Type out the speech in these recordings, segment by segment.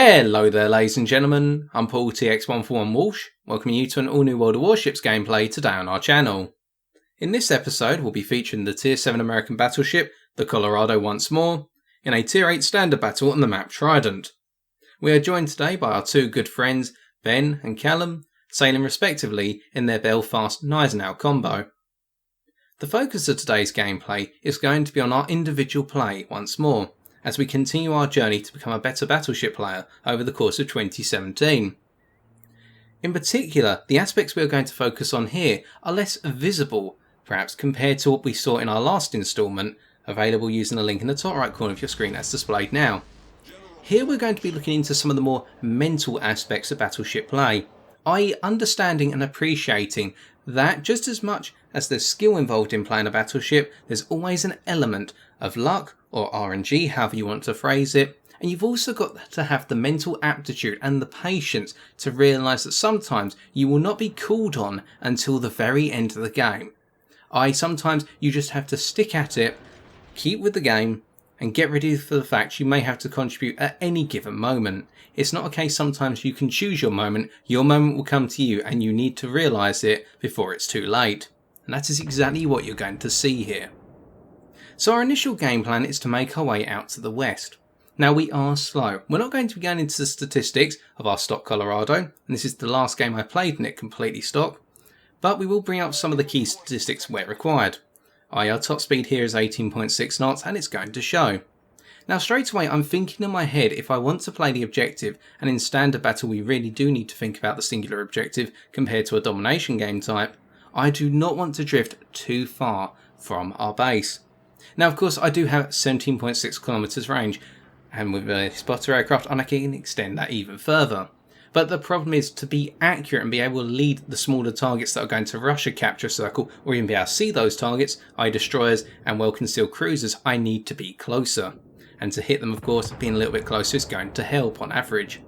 Hello there ladies and gentlemen, I'm Paul TX141 Walsh, welcoming you to an all new World of Warships gameplay today on our channel. In this episode we'll be featuring the Tier 7 American battleship, the Colorado once more, in a Tier 8 standard battle on the map Trident. We are joined today by our two good friends, Ben and Callum, sailing respectively in their Belfast-Gneisenau combo. The focus of today's gameplay is going to be on our individual play once more, as we continue our journey to become a better battleship player over the course of 2017. In particular, the aspects we are going to focus on here are less visible, perhaps compared to what we saw in our last instalment, available using the link in the top right corner of your screen as displayed now. Here we're going to be looking into some of the more mental aspects of battleship play, i.e. understanding and appreciating that just as much as there's skill involved in playing a battleship, there's always an element of luck or RNG, however you want to phrase it, and you've also got to have the mental aptitude and the patience to realise that sometimes you will not be called on until the very end of the game. Sometimes you just have to stick at it, keep with the game, and get ready for the fact you may have to contribute at any given moment. It's not a case sometimes you can choose your moment will come to you and you need to realise it before it's too late. And that is exactly what you're going to see here. So our initial game plan is to make our way out to the west. Now we are slow. We're not going to be going into the statistics of our stock Colorado, and this is the last game I played in it completely stock, but we will bring up some of the key statistics where required. Our top speed here is 18.6 knots and it's going to show. Now straight away I'm thinking in my head, if I want to play the objective, and in standard battle we really do need to think about the singular objective compared to a domination game type, I do not want to drift too far from our base. Now of course I do have 17.6 kilometers range, and with a spotter aircraft I can extend that even further. But the problem is to be accurate and be able to lead the smaller targets that are going to rush a capture circle, or even be able to see those targets, i.e. destroyers and well concealed cruisers, I need to be closer. And to hit them of course, being a little bit closer is going to help on average.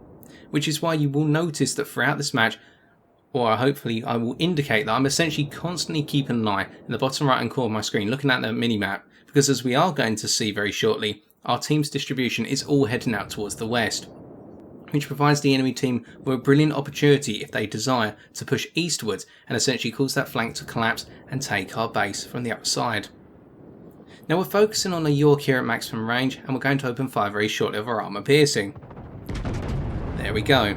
Which is why you will notice that throughout this match, or hopefully I will indicate that I'm essentially constantly keeping an eye in the bottom right hand corner of my screen looking at the mini-map, because as we are going to see very shortly, our team's distribution is all heading out towards the west, which provides the enemy team with a brilliant opportunity if they desire to push eastwards and essentially cause that flank to collapse and take our base from the other side. Now we're focusing on a York here at maximum range, and we're going to open fire very shortly of our armour piercing. There we go.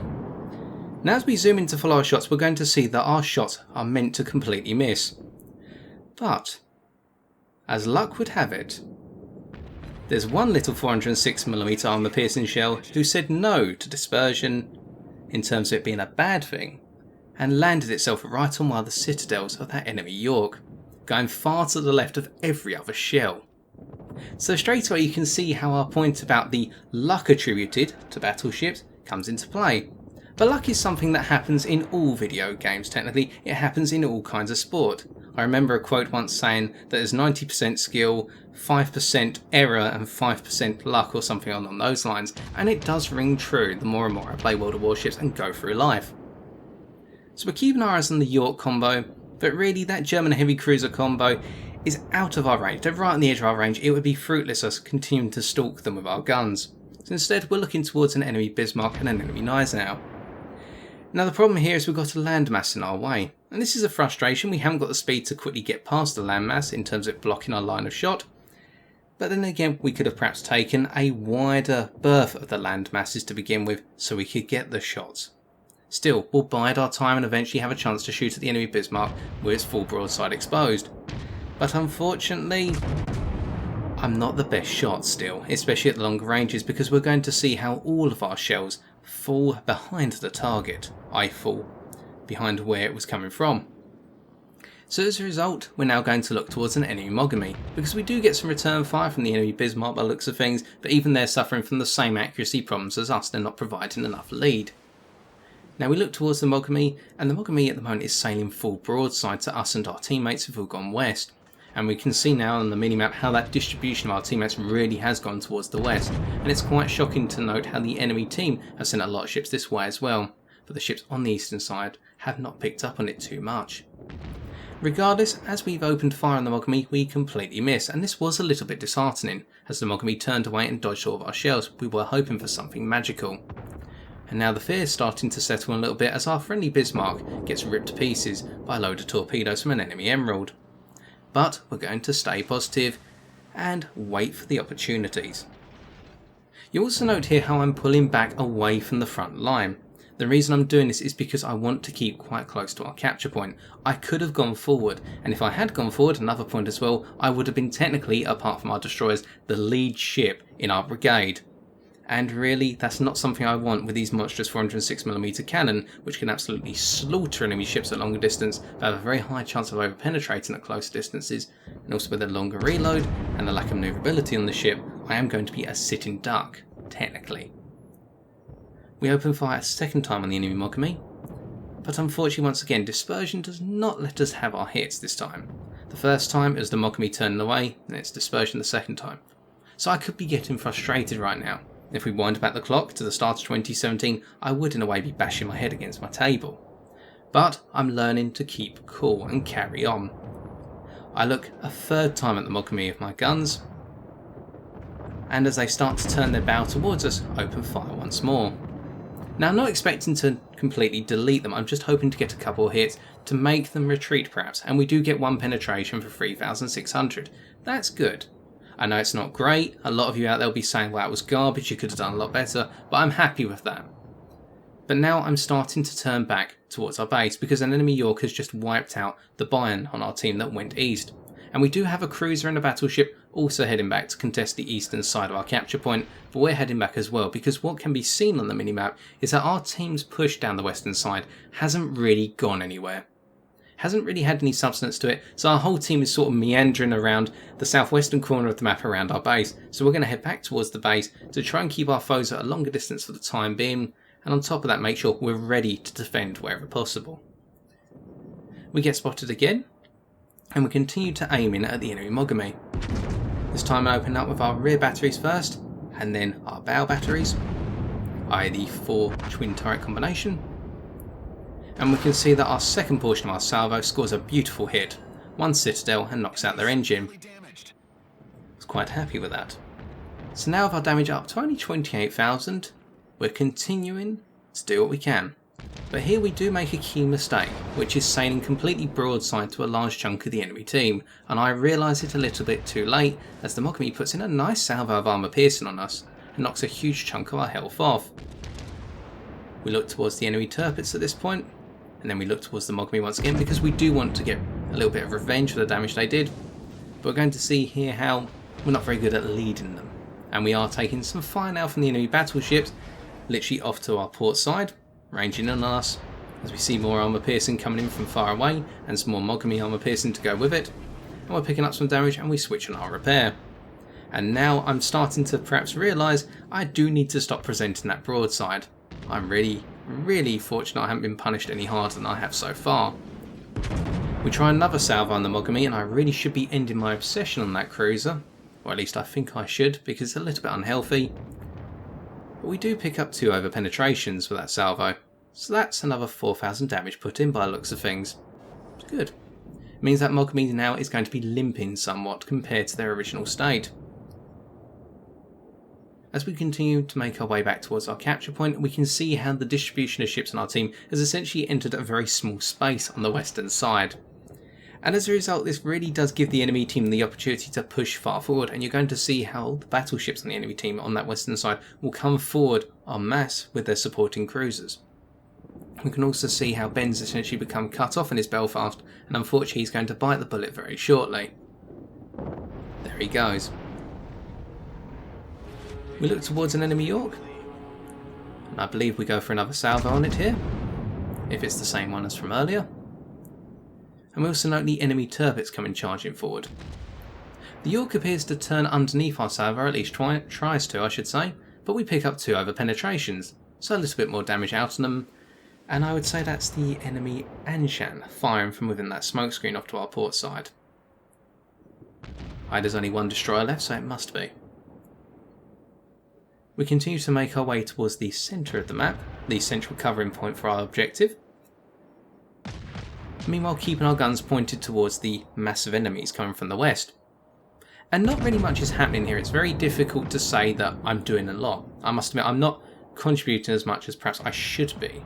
Now as we zoom in to follow our shots, we're going to see that our shots are meant to completely miss. But, as luck would have it, there's one little 406mm armour piercing shell who said no to dispersion in terms of it being a bad thing, and landed itself right on one of the citadels of that enemy York, going far to the left of every other shell. So straight away you can see how our point about the luck attributed to battleships comes into play. But luck is something that happens in all video games technically, it happens in all kinds of sport. I remember a quote once saying that there's 90% skill, 5% error and 5% luck or something along those lines, and it does ring true the more and more I play World of Warships and go through life. So we're keeping our eyes on the York combo, but really that German heavy cruiser combo is out of our range. They're right on the edge of our range. It would be fruitless us continuing to stalk them with our guns. So instead we're looking towards an enemy Bismarck and an enemy Gneisenau. Now the problem here is we've got a landmass in our way, and this is a frustration. We haven't got the speed to quickly get past the landmass in terms of blocking our line of shot, but then again we could have perhaps taken a wider berth of the landmasses to begin with so we could get the shots. Still, we'll bide our time and eventually have a chance to shoot at the enemy Bismarck with its full broadside exposed. But unfortunately, I'm not the best shot still, especially at the longer ranges, because we're going to see how all of our shells fall behind the target. I fall behind where it was coming from. So as a result, we're now going to look towards an enemy Mogami, because we do get some return fire from the enemy Bismarck by the looks of things, but even they're suffering from the same accuracy problems as us. They're not providing enough lead. Now we look towards the Mogami, and the Mogami at the moment is sailing full broadside to us and our teammates have all gone west. And we can see now on the minimap how that distribution of our teammates really has gone towards the west, and it's quite shocking to note how the enemy team have sent a lot of ships this way as well, but the ships on the eastern side have not picked up on it too much. Regardless, as we've opened fire on the Mogami, we completely miss, and this was a little bit disheartening, as the Mogami turned away and dodged all of our shells. We were hoping for something magical. And now the fear is starting to settle a little bit as our friendly Bismarck gets ripped to pieces by a load of torpedoes from an enemy Emerald. But we're going to stay positive and wait for the opportunities. You also note here how I'm pulling back away from the front line. The reason I'm doing this is because I want to keep quite close to our capture point. I could have gone forward, and if I had gone forward, another point as well, I would have been technically, apart from our destroyers, the lead ship in our brigade. And really, that's not something I want with these monstrous 406mm cannon, which can absolutely slaughter enemy ships at longer distance, but have a very high chance of over-penetrating at closer distances, and also with a longer reload and the lack of manoeuvrability on the ship, I am going to be a sitting duck, technically. We open fire a second time on the enemy Mogami, but unfortunately once again dispersion does not let us have our hits this time. The first time it was the Mogami turning away, and it's dispersion the second time. So I could be getting frustrated right now. If we wind back the clock to the start of 2017, I would in a way be bashing my head against my table. But I'm learning to keep cool and carry on. I look a third time at the Mogami of my guns, and as they start to turn their bow towards us, open fire once more. Now I'm not expecting to completely delete them, I'm just hoping to get a couple of hits to make them retreat perhaps, and we do get one penetration for 3,600. That's good. I know it's not great, a lot of you out there will be saying, well, that was garbage, you could have done a lot better, but I'm happy with that. But now I'm starting to turn back towards our base because an enemy York has just wiped out the Bayern on our team that went east. And we do have a cruiser and a battleship also heading back to contest the eastern side of our capture point, but we're heading back as well because what can be seen on the minimap is that our team's push down the western side hasn't really gone anywhere. Hasn't really had any substance to it, so our whole team is sort of meandering around the southwestern corner of the map around our base, so we're going to head back towards the base to try and keep our foes at a longer distance for the time being, and on top of that make sure we're ready to defend wherever possible. We get spotted again, and we continue to aim in at the enemy Mogami. This time I open up with our rear batteries first, and then our bow batteries, i.e. the 4 twin turret combination. And we can see that our second portion of our salvo scores a beautiful hit, one citadel, and knocks out their engine. I was quite happy with that. So now with our damage up to only 28,000, we're continuing to do what we can. But here we do make a key mistake, which is sailing completely broadside to a large chunk of the enemy team, and I realise it a little bit too late as the Mogami puts in a nice salvo of armour piercing on us and knocks a huge chunk of our health off. We look towards the enemy turrets at this point, and then we look towards the Mogami once again because we do want to get a little bit of revenge for the damage they did. But we're going to see here how we're not very good at leading them, and we are taking some fire now from the enemy battleships, literally off to our port side, ranging on us, as we see more armour piercing coming in from far away and some more Mogami armour piercing to go with it, and we're picking up some damage and we switch on our repair. And now I'm starting to perhaps realise I do need to stop presenting that broadside. I'm really fortunate I haven't been punished any harder than I have so far. We try another salvo on the Mogami and I really should be ending my obsession on that cruiser, or at least I think I should because it's a little bit unhealthy. But we do pick up 2 over penetrations with that salvo, so that's another 4,000 damage put in by the looks of things. It's good. It means that Mogami now is going to be limping somewhat compared to their original state. As we continue to make our way back towards our capture point, we can see how the distribution of ships on our team has essentially entered a very small space on the western side. And as a result, this really does give the enemy team the opportunity to push far forward, and you're going to see how the battleships on the enemy team on that western side will come forward en masse with their supporting cruisers. We can also see how Ben's essentially become cut off in his Belfast, and unfortunately he's going to bite the bullet very shortly. There he goes. We look towards an enemy York, and I believe we go for another salvo on it here, if it's the same one as from earlier. And we also note the enemy turrets coming charging forward. The York appears to turn underneath our salvo, or at least tries to I should say, but we pick up 2 over penetrations, so a little bit more damage out on them, and I would say that's the enemy Anshan firing from within that smoke screen off to our port side. There's only 1 destroyer left, so it must be. We continue to make our way towards the centre of the map, the central covering point for our objective. Meanwhile keeping our guns pointed towards the massive enemies coming from the west. And not really much is happening here. It's very difficult to say that I'm doing a lot. I must admit I'm not contributing as much as perhaps I should be.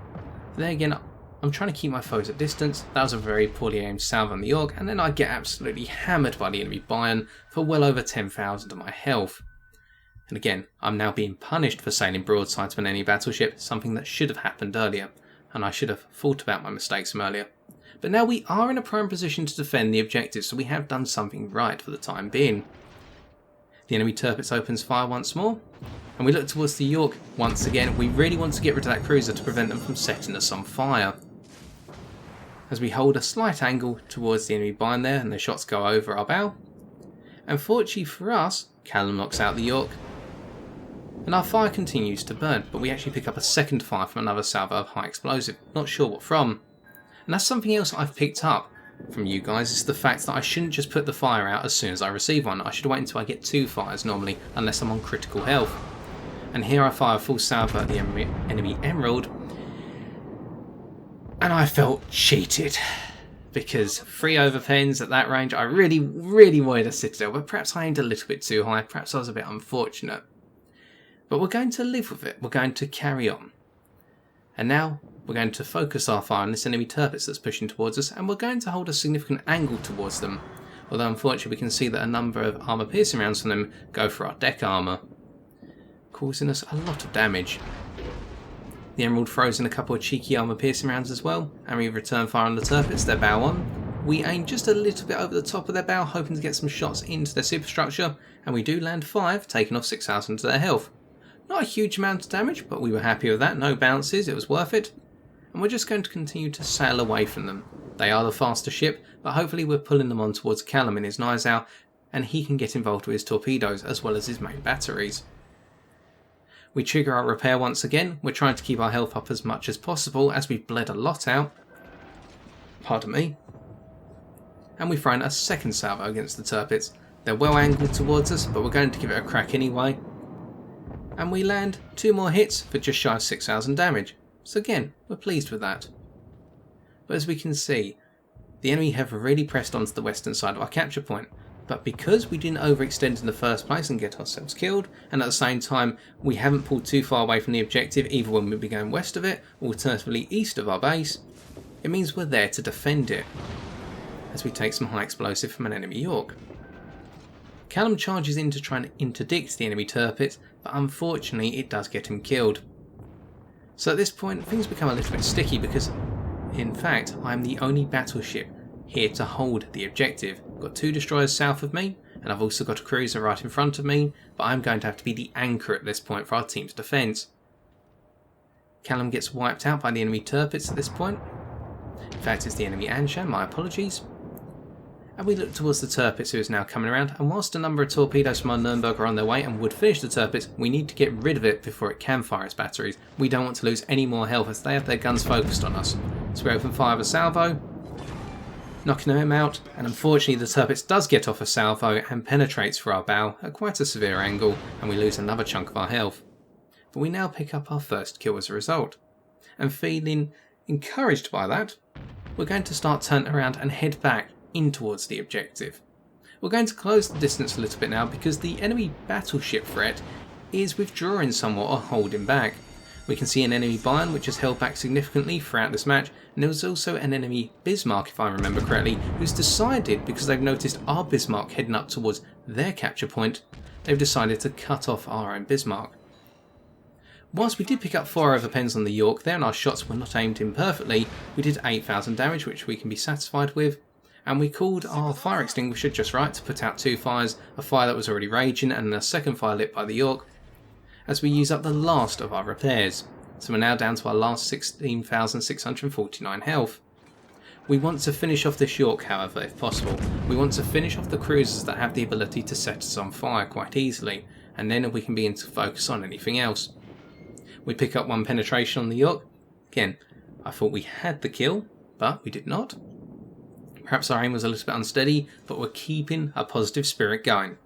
But then again, I'm trying to keep my foes at distance. That was a very poorly aimed salvo on the York, and then I get absolutely hammered by the enemy Bayern for well over 10,000 of my health. And again, I'm now being punished for sailing broadside to an enemy battleship, something that should have happened earlier, and I should have thought about my mistakes from earlier. But now we are in a prime position to defend the objective, so we have done something right for the time being. The enemy Tirpitz opens fire once more, and we look towards the York once again. We really want to get rid of that cruiser to prevent them from setting us on fire. As we hold a slight angle towards the enemy Bayern there, and the shots go over our bow. And fortunately for us, Callum knocks out the York, and our fire continues to burn, but we actually pick up a second fire from another salvo of high explosive, not sure what from. And that's something else I've picked up from you guys, is the fact that I shouldn't just put the fire out as soon as I receive one. I should wait until I get 2 fires normally, unless I'm on critical health. And here I fire a full salvo at the enemy Emerald, and I felt cheated. Because 3 overpens at that range, I really wanted a Citadel, but perhaps I aimed a little bit too high, perhaps I was a bit unfortunate. But we're going to live with it, we're going to carry on. And now, we're going to focus our fire on this enemy Tirpitz that's pushing towards us, and we're going to hold a significant angle towards them. Although unfortunately we can see that a number of armour piercing rounds from them go for our deck armour, causing us a lot of damage. The Emerald throws in a couple of cheeky armour piercing rounds as well, and we return fire on the Tirpitz, their bow on. We aim just a little bit over the top of their bow, hoping to get some shots into their superstructure, and we do land 5, taking off 6,000 to their health. Not a huge amount of damage, but we were happy with that, no bounces, it was worth it. And we're just going to continue to sail away from them. They are the faster ship, but hopefully we're pulling them on towards Callum in his Nizow, and he can get involved with his torpedoes as well as his main batteries. We trigger our repair once again. We're trying to keep our health up as much as possible as we've bled a lot out. Pardon me. And we throw in a second salvo against the Tirpitz. They're well angled towards us, but we're going to give it a crack anyway. And we land 2 more hits for just shy of 6,000 damage. So again, we're pleased with that. But as we can see, the enemy have really pressed onto the western side of our capture point. But because we didn't overextend in the first place and get ourselves killed, and at the same time we haven't pulled too far away from the objective either when we'd be going west of it, or alternatively east of our base, it means we're there to defend it, as we take some high explosive from an enemy York. Callum charges in to try and interdict the enemy Tirpitz, but unfortunately it does get him killed. So at this point things become a little bit sticky because, in fact, I'm the only battleship here to hold the objective. I've got 2 destroyers south of me, and I've also got a cruiser right in front of me, but I'm going to have to be the anchor at this point for our team's defence. Callum gets wiped out by the enemy Tirpitz at this point. In fact, it's the enemy Anshan, my apologies. And we look towards the Tirpitz, who is now coming around, and whilst a number of torpedoes from our Nürnberg are on their way and would finish the Tirpitz, we need to get rid of it before it can fire its batteries. We don't want to lose any more health as they have their guns focused on us. So we open fire with a salvo, knocking him out, and unfortunately the Tirpitz does get off a salvo and penetrates for our bow at quite a severe angle, and we lose another chunk of our health. But we now pick up our first kill as a result. And feeling encouraged by that, we're going to start turning around and head back in towards the objective. We're going to close the distance a little bit now because the enemy battleship threat is withdrawing somewhat or holding back. We can see an enemy Bayern which has held back significantly throughout this match, and there was also an enemy Bismarck, if I remember correctly, who's decided, because they've noticed our Bismarck heading up towards their capture point, they've decided to cut off our own Bismarck. Whilst we did pick up 4 overpens on the York there and our shots were not aimed in perfectly, we did 8,000 damage, which we can be satisfied with. And we called our fire extinguisher just right to put out 2 fires, a fire that was already raging and a second fire lit by the York, as we use up the last of our repairs. So we're now down to our last 16,649 health. We want to finish off this York, however, if possible. We want to finish off the cruisers that have the ability to set us on fire quite easily, and then we can begin to focus on anything else. We pick up 1 penetration on the York. Again, I thought we had the kill, but we did not. Perhaps our aim was a little bit unsteady, but we're keeping a positive spirit going.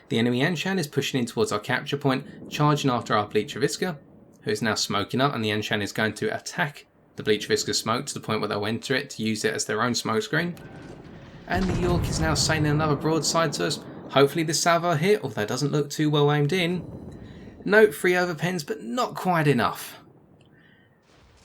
The enemy Anshan is pushing in towards our capture point, charging after our Bleacher-Viska, who is now smoking up, and the Anshan is going to attack the Bleacher-Viska smoke to the point where they'll enter it to use it as their own smoke screen. And the York is now sailing another broadside to us. Hopefully this salvo hit, although it doesn't look too well aimed in. No, 3 overpens, but not quite enough.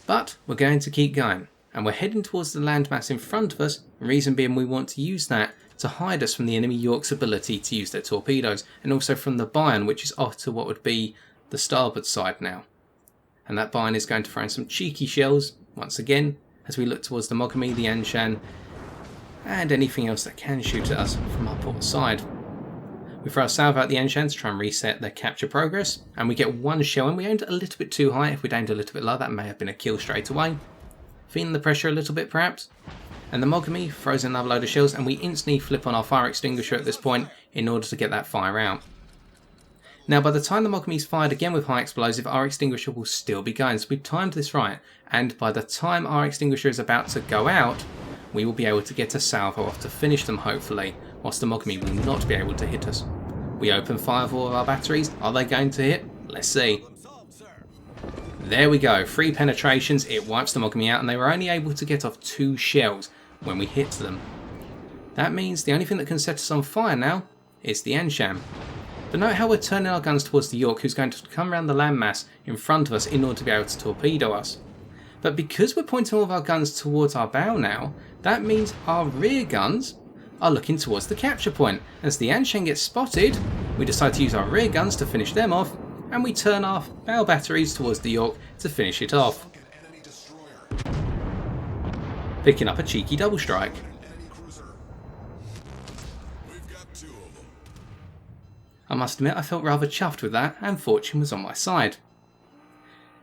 But we're going to keep going, and we're heading towards the landmass in front of us, the reason being we want to use that to hide us from the enemy York's ability to use their torpedoes, and also from the Bayern, which is off to what would be the starboard side now. And that Bayern is going to throw in some cheeky shells, once again, as we look towards the Mogami, the Anshan, and anything else that can shoot at us from our port side. We throw our salvo at the Anshan to try and reset their capture progress, and we get 1 shell, and we aimed a little bit too high. If we'd aimed a little bit low, that may have been a kill straight away. Feeling the pressure a little bit perhaps. And the Mogami throws in another load of shells, and we instantly flip on our fire extinguisher at this point in order to get that fire out. Now by the time the Mogami's fired again with high explosive, our extinguisher will still be going, so we've timed this right, and by the time our extinguisher is about to go out, we will be able to get a salvo off to finish them hopefully, whilst the Mogami will not be able to hit us. We open fire with all of our batteries. Are they going to hit? Let's see. There we go, 3 penetrations, it wipes the Mogami out, and they were only able to get off 2 shells when we hit them. That means the only thing that can set us on fire now is the Anshan. But note how we're turning our guns towards the York, who's going to come around the landmass in front of us in order to be able to torpedo us. But because we're pointing all of our guns towards our bow now, that means our rear guns are looking towards the capture point. As the Anshan gets spotted, we decide to use our rear guns to finish them off, and we turn our bow batteries towards the York to finish it off. Picking up a cheeky double strike. I must admit I felt rather chuffed with that, and fortune was on my side.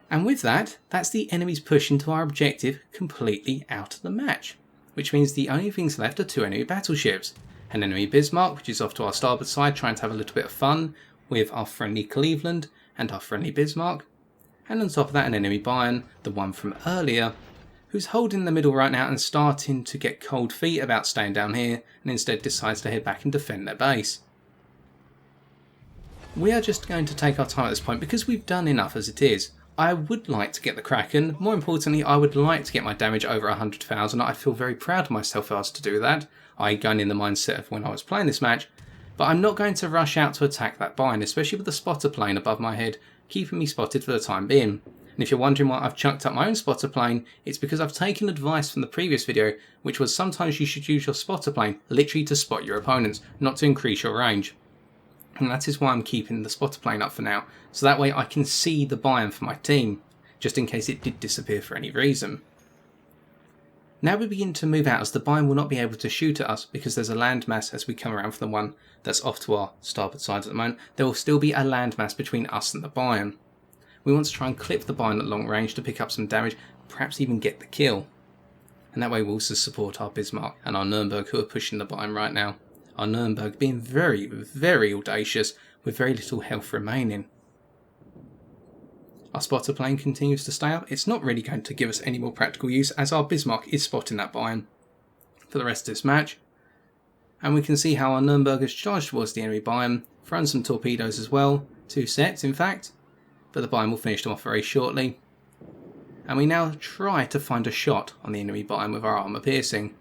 And with that, that's the enemy's push into our objective completely out of the match, which means the only things left are 2 enemy battleships. An enemy Bismarck, which is off to our starboard side trying to have a little bit of fun with our friendly Cleveland and our friendly Bismarck, and on top of that an enemy Bayern, the one from earlier, who's holding the middle right now and starting to get cold feet about staying down here, and instead decides to head back and defend their base. We are just going to take our time at this point because we've done enough as it is. I would like to get the Kraken. More importantly, I would like to get my damage over 100,000. I'd feel very proud of myself if I was to do that. I going in the mindset of when I was playing this match. But I'm not going to rush out to attack that Bayern, especially with the spotter plane above my head, keeping me spotted for the time being. And if you're wondering why I've chucked up my own spotter plane, it's because I've taken advice from the previous video, which was sometimes you should use your spotter plane literally to spot your opponents, not to increase your range. And that is why I'm keeping the spotter plane up for now, so that way I can see the Bayern for my team, just in case it did disappear for any reason. Now we begin to move out, as the Bayern will not be able to shoot at us because there's a landmass as we come around from the one that's off to our starboard side at the moment. There will still be a landmass between us and the Bayern. We want to try and clip the Bayern at long range to pick up some damage, perhaps even get the kill. And that way we'll also support our Bismarck and our Nuremberg, who are pushing the Bayern right now. Our Nuremberg being very, very audacious with very little health remaining. Our spotter plane continues to stay up. It's not really going to give us any more practical use, as our Bismarck is spotting that Bayern for the rest of this match. And we can see how our Nuremberg has charged towards the enemy Bayern, thrown some torpedoes as well, 2 sets in fact, but the Bayern will finish them off very shortly. And we now try to find a shot on the enemy Bayern with our armour piercing.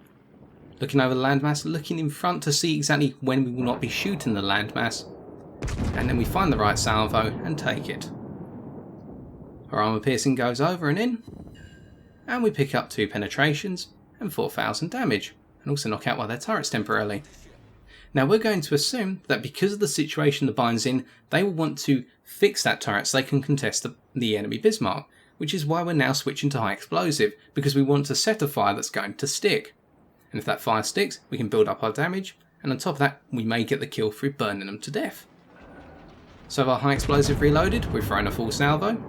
Looking over the landmass, looking in front to see exactly when we will not be shooting the landmass, and then we find the right salvo and take it. Our armour piercing goes over and in, and we pick up 2 penetrations and 4,000 damage, and also knock out one of their turrets temporarily. Now we're going to assume that because of the situation the Bayern's in, they will want to fix that turret so they can contest the enemy Bismarck, which is why we're now switching to high explosive, because we want to set a fire that's going to stick. And if that fire sticks, we can build up our damage, and on top of that, we may get the kill through burning them to death. So with our high explosive reloaded, we've thrown a full salvo,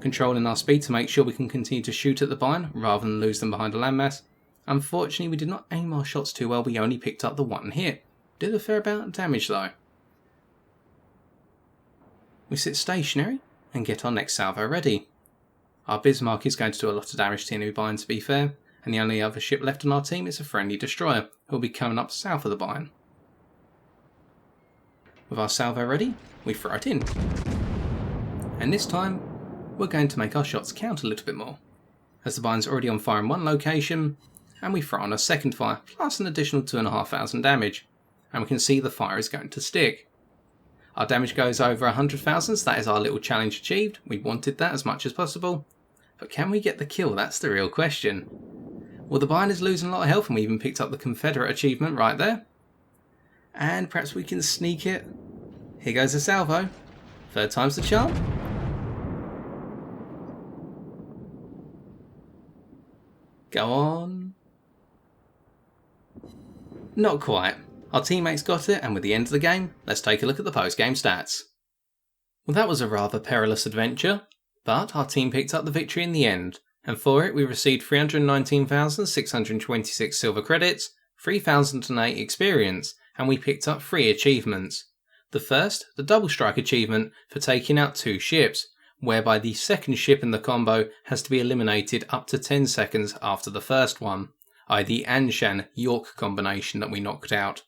controlling our speed to make sure we can continue to shoot at the Bayern rather than lose them behind a landmass. Unfortunately, we did not aim our shots too well, we only picked up the 1 hit. Did a fair amount of damage though. We sit stationary and get our next salvo ready. Our Bismarck is going to do a lot of damage to the enemy Bayern, to be fair, and the only other ship left on our team is a friendly destroyer, who will be coming up south of the Bayern. With our salvo ready, we throw it in. And this time, we're going to make our shots count a little bit more, as the Bayern's already on fire in 1 location, and we throw on a second fire, plus an additional 2,500 damage, and we can see the fire is going to stick. Our damage goes over 100,000, so that is our little challenge achieved. We wanted that as much as possible. But can we get the kill? That's the real question. Well, the Bayern is losing a lot of health, and we even picked up the Confederate achievement right there. And perhaps we can sneak it. Here goes the salvo. Third time's the charm. Go on. Not quite. Our teammates got it, and with the end of the game, let's take a look at the post-game stats. Well, that was a rather perilous adventure, but our team picked up the victory in the end, and for it we received 319,626 silver credits, 3,008 experience, and we picked up 3 achievements. The first, the Double Strike achievement for taking out 2 ships, whereby the second ship in the combo has to be eliminated up to 10 seconds after the first one, i.e. the Anshan-York combination that we knocked out.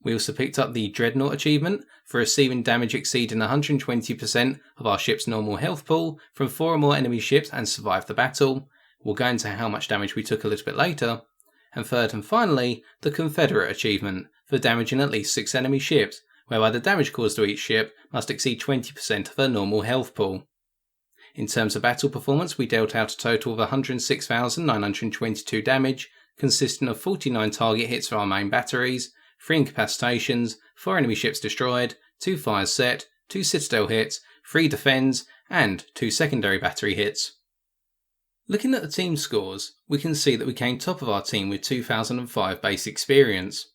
We also picked up the Dreadnought achievement for receiving damage exceeding 120% of our ship's normal health pool from 4 or more enemy ships and survived the battle. We'll go into how much damage we took a little bit later. And third and finally, the Confederate achievement for damaging at least 6 enemy ships, whereby the damage caused to each ship must exceed 20% of her normal health pool. In terms of battle performance, we dealt out a total of 106,922 damage, consisting of 49 target hits for our main batteries, 3 incapacitations, 4 enemy ships destroyed, 2 fires set, 2 citadel hits, 3 defends, and 2 secondary battery hits. Looking at the team scores, we can see that we came top of our team with 2005 base experience.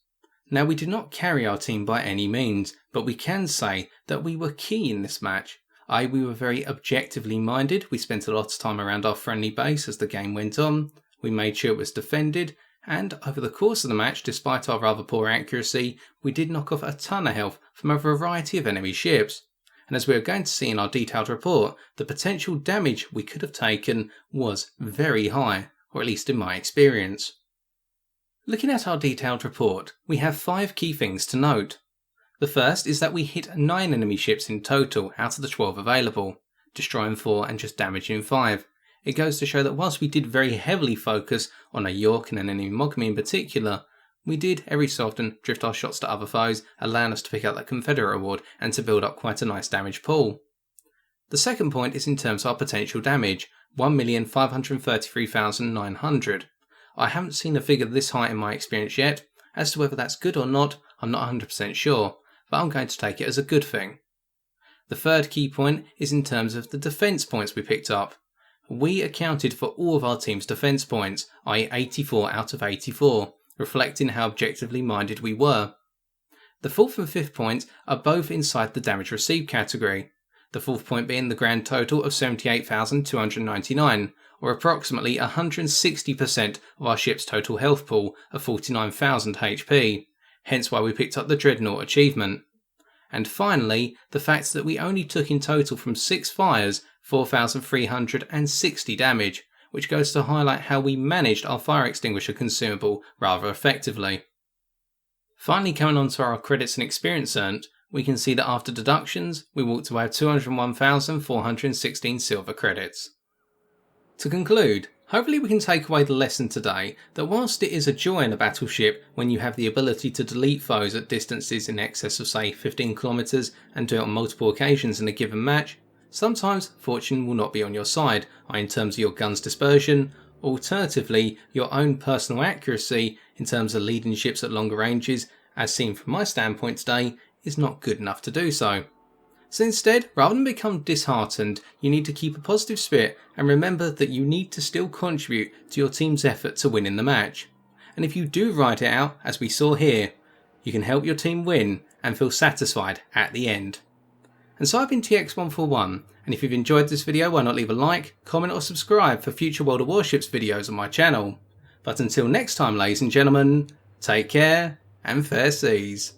Now, we did not carry our team by any means, but we can say that we were key in this match. We were very objectively minded. We spent a lot of time around our friendly base as the game went on. We made sure it was defended, and over the course of the match, despite our rather poor accuracy, we did knock off a ton of health from a variety of enemy ships. And as we are going to see in our detailed report, the potential damage we could have taken was very high, or at least in my experience. Looking at our detailed report, we have 5 key things to note. The first is that we hit 9 enemy ships in total out of the 12 available, destroying 4 and just damaging 5. It goes to show that whilst we did very heavily focus on a York and an enemy Mogami in particular, we did every so often drift our shots to other foes, allowing us to pick up that Confederate award and to build up quite a nice damage pool. The second point is in terms of our potential damage, 1,533,900. I haven't seen a figure this high in my experience yet. As to whether that's good or not, I'm not 100% sure, but I'm going to take it as a good thing. The third key point is in terms of the defence points we picked up. We accounted for all of our team's defence points, i.e. 84 out of 84, reflecting how objectively minded we were. The fourth and fifth points are both inside the damage received category, the fourth point being the grand total of 78,299, or approximately 160% of our ship's total health pool of 49,000 HP, hence why we picked up the Dreadnought achievement. And finally, the fact that we only took in total from 6 fires 4,360 damage, which goes to highlight how we managed our fire extinguisher consumable rather effectively. Finally, coming on to our credits and experience earned, we can see that after deductions, we walked away with 201,416 silver credits. To conclude, hopefully we can take away the lesson today that whilst it is a joy in a battleship when you have the ability to delete foes at distances in excess of say 15 kilometers and do it on multiple occasions in a given match, sometimes fortune will not be on your side, in terms of your gun's dispersion, alternatively your own personal accuracy in terms of leading ships at longer ranges, as seen from my standpoint today, is not good enough to do so. So instead, rather than become disheartened, you need to keep a positive spirit and remember that you need to still contribute to your team's effort to win in the match. And if you do ride it out, as we saw here, you can help your team win and feel satisfied at the end. And so I've been TX141, and if you've enjoyed this video, why not leave a like, comment or subscribe for future World of Warships videos on my channel. But until next time, ladies and gentlemen, take care and fair seas.